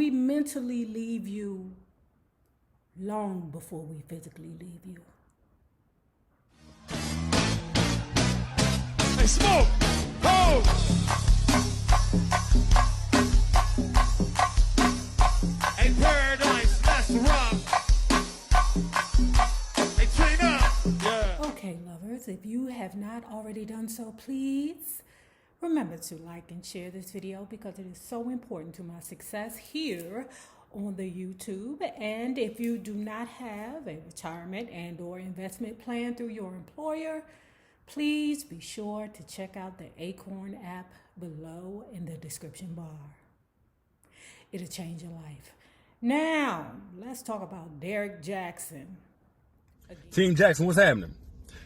we mentally leave you long before we physically leave you. Hey, smoke! Hold! Hey, paradise, let's rock! Hey, train up! Yeah. Okay, lovers, if you have not already done so, please remember to like and share this video because it is so important to my success here on the YouTube. And if you do not have a retirement and or investment plan through your employer, please be sure to check out the Acorn app below in the description bar. It'll change your life. Now, let's talk about Derrick Jaxn. Team Jackson, what's happening?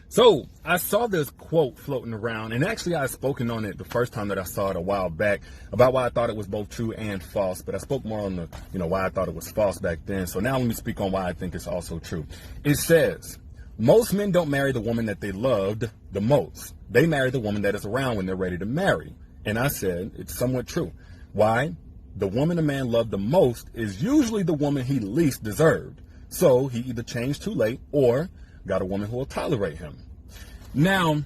So I saw this quote floating around, and actually I had spoken on it the first time that I saw it a while back about why I thought it was both true and false, but I spoke more on the, why I thought it was false back then. So now let me speak on why I think it's also true. It says, most men don't marry the woman that they loved the most. They marry the woman that is around when they're ready to marry. And I said, it's somewhat true. Why? The woman a man loved the most is usually the woman he least deserved. So he either changed too late or got a woman who will tolerate him. Now,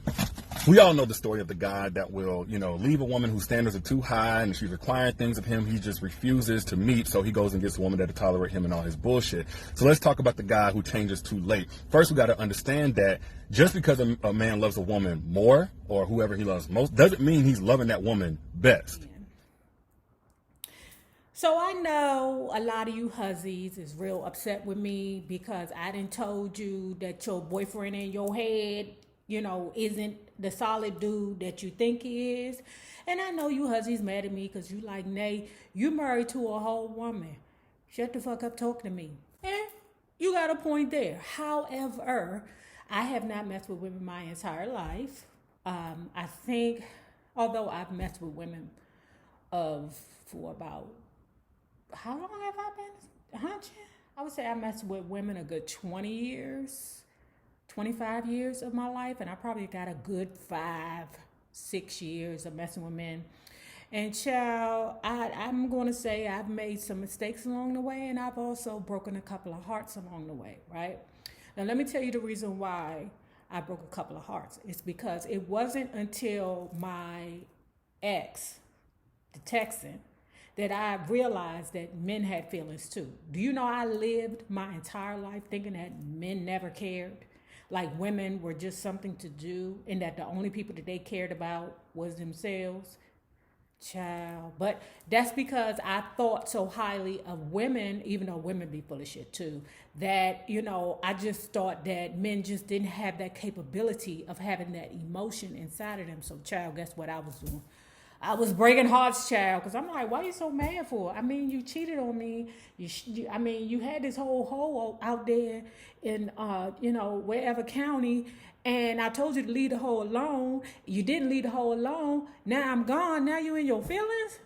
we all know the story of the guy that will, leave a woman whose standards are too high and she's requiring things of him he just refuses to meet, so he goes and gets a woman that'll tolerate him and all his bullshit. So let's talk about the guy who changes too late. First, we got to understand that just because a man loves a woman more or whoever he loves most doesn't mean he's loving that woman best. So I know a lot of you hussies is real upset with me because I done told you that your boyfriend in your head, isn't the solid dude that you think he is. And I know you hussies mad at me because you like, Nay, you married to a whole woman. Shut the fuck up talking to me. And you got a point there. However, I have not messed with women my entire life. I think, although I've messed with women for about, how long have I been hunching? I would say I messed with women a good 20 years, 25 years of my life. And I probably got a good 5-6 years of messing with men. And child, I'm going to say I've made some mistakes along the way. And I've also broken a couple of hearts along the way, right? Now, let me tell you the reason why I broke a couple of hearts. It's because it wasn't until my ex, the Texan, that I realized that men had feelings too. Do you know I lived my entire life thinking that men never cared? Like women were just something to do and that the only people that they cared about was themselves. Child. But that's because I thought so highly of women, even though women be full of shit too, that, I just thought that men just didn't have that capability of having that emotion inside of them. So child, guess what I was doing? I was breaking hearts, child, because I'm like, why are you so mad for? I mean, you cheated on me. You had this whole hoe out there in, wherever county, and I told you to leave the hoe alone. You didn't leave the hoe alone. Now I'm gone. Now you in your feelings?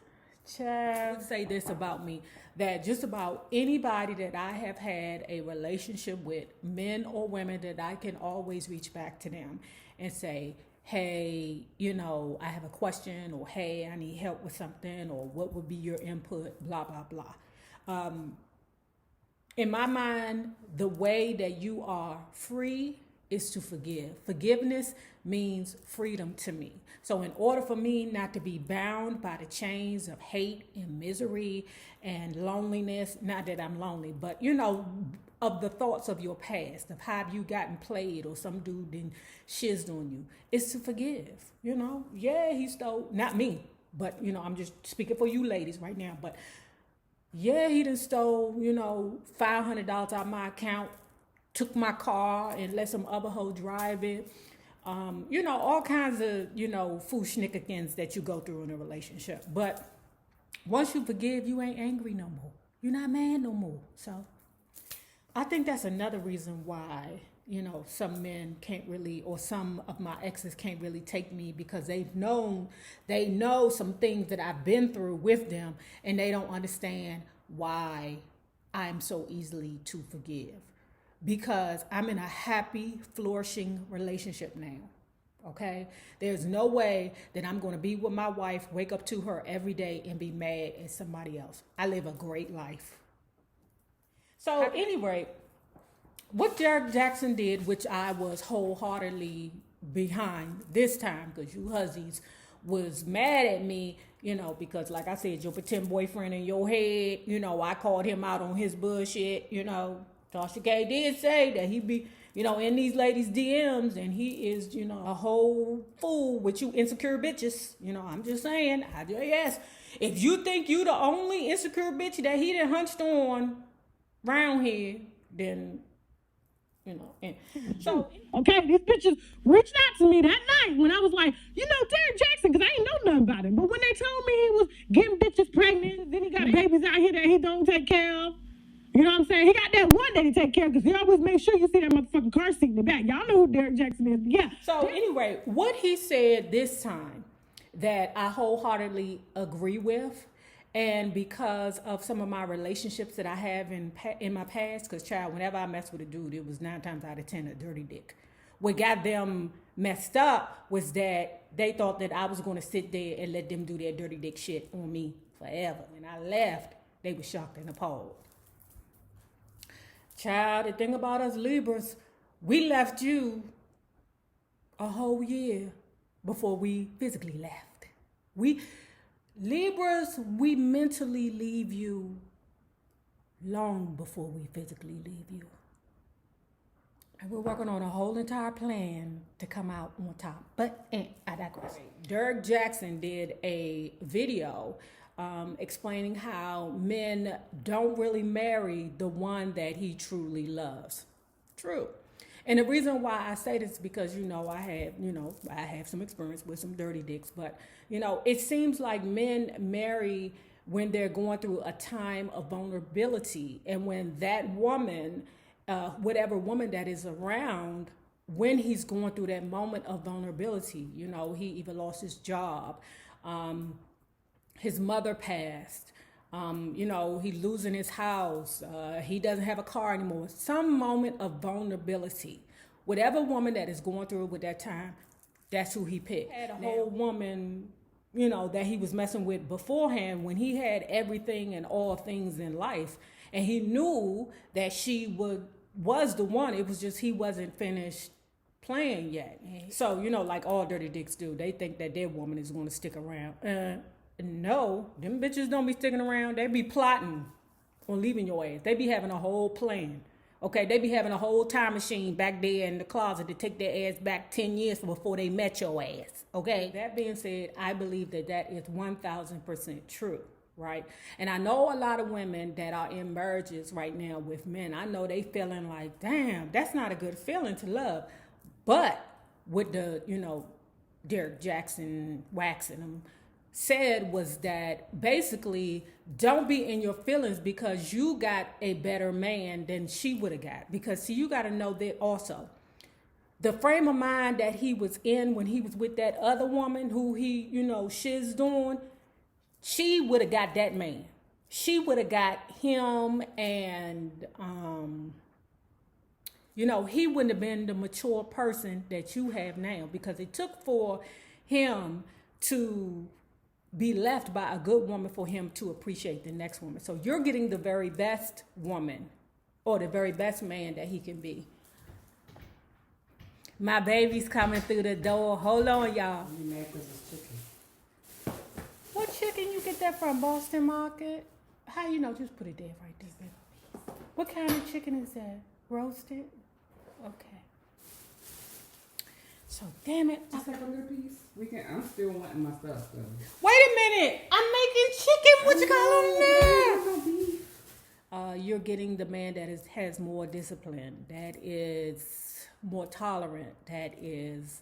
Child, I would say this about me, that just about anybody that I have had a relationship with, men or women, that I can always reach back to them and say, hey, I have a question, or hey, I need help with something, or what would be your input, blah, blah, blah. In my mind, the way that you are free is to forgive. Forgiveness means freedom to me. So in order for me not to be bound by the chains of hate and misery and loneliness, not that I'm lonely, but of the thoughts of your past, of how you gotten played or some dude done shizzed on you, is to forgive. Yeah, he stole, not me, but I'm just speaking for you ladies right now, but yeah, he done stole, $500 out of my account, took my car and let some other hoe drive it. All kinds of, fooshnickikins that you go through in a relationship. But once you forgive, you ain't angry no more. You're not mad no more. So I think that's another reason why, some men can't really, or some of my exes can't really take me, because they know some things that I've been through with them, and they don't understand why I'm so easily to forgive. Because I'm in a happy, flourishing relationship now, Okay? There's no way that I'm going to be with my wife, wake up to her every day, and be mad at somebody else. I live a great life. So, anyway, what Derrick Jaxn did, which I was wholeheartedly behind this time, because you hussies was mad at me, you know, because like I said, your pretend boyfriend in your head, you know, I called him out on his bullshit, you know. Tasha K did say that he be, you know, in these ladies' DMs, and he is, you know, a whole fool with you insecure bitches. You know, I'm just saying, yes. If you think you the only insecure bitch that he done hunched on round here, then, you know, and so okay, these bitches reached out to me that night when I was like, you know, Derrick Jaxn, because I ain't know nothing about him. But when they told me he was getting bitches pregnant, then he got babies out here that he don't take care of. You know what I'm saying? He got that one that he take care of, because he always make sure you see that motherfucking car seat in the back. Y'all know who Derrick Jaxn is. Yeah. So anyway, what he said this time that I wholeheartedly agree with, and because of some of my relationships that I have in my past, because child, whenever I messed with a dude, it was 9 times out of 10 a dirty dick. What got them messed up was that they thought that I was going to sit there and let them do their dirty dick shit on me forever. When I left, they were shocked and appalled. Child, the thing about us Libras, we left you a whole year before we physically left. Libras, we mentally leave you long before we physically leave you. And we're working on a whole entire plan to come out on top. But I digress. Derrick Jaxn did a video explaining how men don't really marry the one that he truly loves. True. And the reason why I say this is because, you know, I have some experience with some dirty dicks, but, you know, it seems like men marry when they're going through a time of vulnerability. And when that woman, whatever woman that is around, when he's going through that moment of vulnerability, you know, he either lost his job, his mother passed, you know, he's losing his house, he doesn't have a car anymore, some moment of vulnerability. Whatever woman that is going through it with that time, that's who he picked. He had a whole woman, you know, that he was messing with beforehand when he had everything and all things in life. And he knew that she was the one. It was just he wasn't finished playing yet. So, you know, like all dirty dicks do, they think that their woman is going to stick around. No, them bitches don't be sticking around. They be plotting on leaving your ass. They be having a whole plan. Okay, they be having a whole time machine back there in the closet to take their ass back 10 years before they met your ass. Okay, that being said, I believe that that is 1,000% true, right? And I know a lot of women that are in marriages right now with men. I know they feeling like, damn, that's not a good feeling to love. But with the, you know, Derrick Jaxn waxing them, said was that basically don't be in your feelings because you got a better man than she would have got. Because see, you got to know that also the frame of mind that he was in when he was with that other woman who he, you know, shizzed on, she would have got that man. She would have got him, and you know, he wouldn't have been the mature person that you have now, because it took for him to be left by a good woman for him to appreciate the next woman. So you're getting the very best woman or the very best man that he can be. My baby's coming through the door. Hold on, y'all. You mad because it's chicken. What chicken you get that from? Boston Market? How you know? Just put it there right there, baby. What kind of chicken is that? Roasted? Okay. So damn it. Just like a little piece. I'm still wanting my stuff though. Wait a minute. I'm making chicken. What you call them now? You're getting the man that has more discipline, that is more tolerant, that is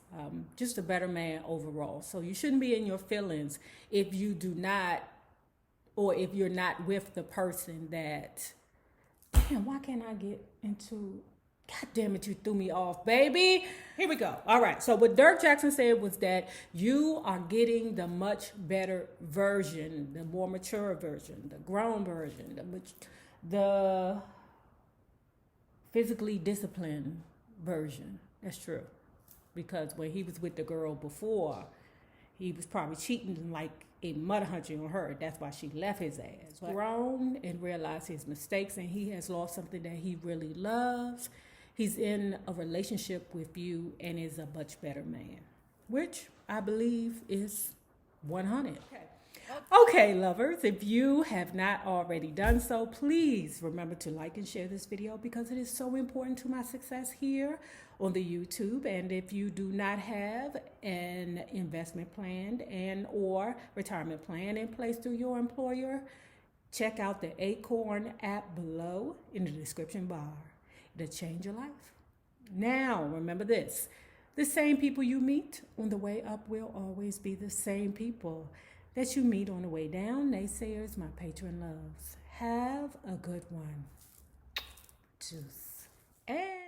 just a better man overall. So you shouldn't be in your feelings if you do not, or if you're not with the person that, damn, why can't I get into, God damn it, you threw me off, baby. Here we go. All right. So what Derrick Jaxn said was that you are getting the much better version, the more mature version, the grown version, the physically disciplined version. That's true. because when he was with the girl before, he was probably cheating like a mud hunting on her. That's why she left his ass. But grown and realized his mistakes, and he has lost something that he really loves. He's in a relationship with you and is a much better man, which I believe is 100. Okay, lovers, if you have not already done so, please remember to like and share this video because it is so important to my success here on the YouTube. And if you do not have an investment plan and or retirement plan in place through your employer, check out the Acorn app below in the description bar. It'll change your life. Now, remember this. The same people you meet on the way up will always be the same people that you meet on the way down. Naysayers, my patron loves. Have a good one. Juice. And